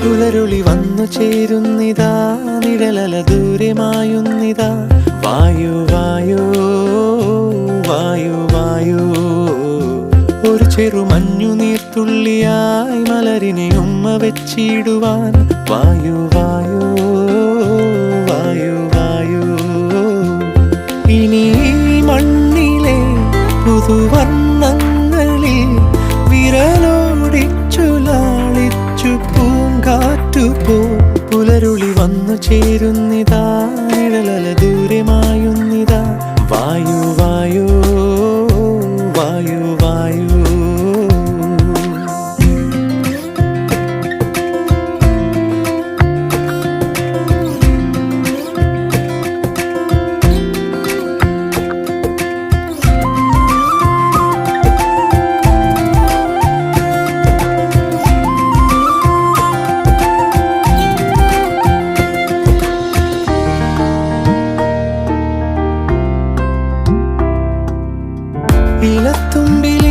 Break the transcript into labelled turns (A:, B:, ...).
A: പുലരുളി വന്നു ചേരുന്നിതാ, നിഴലല ദൂരെ മായുന്നിതാ. വായു വായു വായു വായു, ഒരു ചെറു മഞ്ഞു നീർത്തുള്ളിയായി മലരിനെ ഉമ്മ വെച്ചിടുവാൻ. വായു വായു വായു വായു, ഇനി മണ്ണിലെ പുതുവർണ്ണങ്ങളിൽ വിരലോടിച്ചു ലാളിച്ചു പൂങ്കാറ്റുപോ. പുലരുളി വന്നു ചേരുന്നിതാ, നിഴലല ദൂരെ മായുന്നിതാ. വായു വായു വായു വായു. ഇലത്തുമ്പിൽ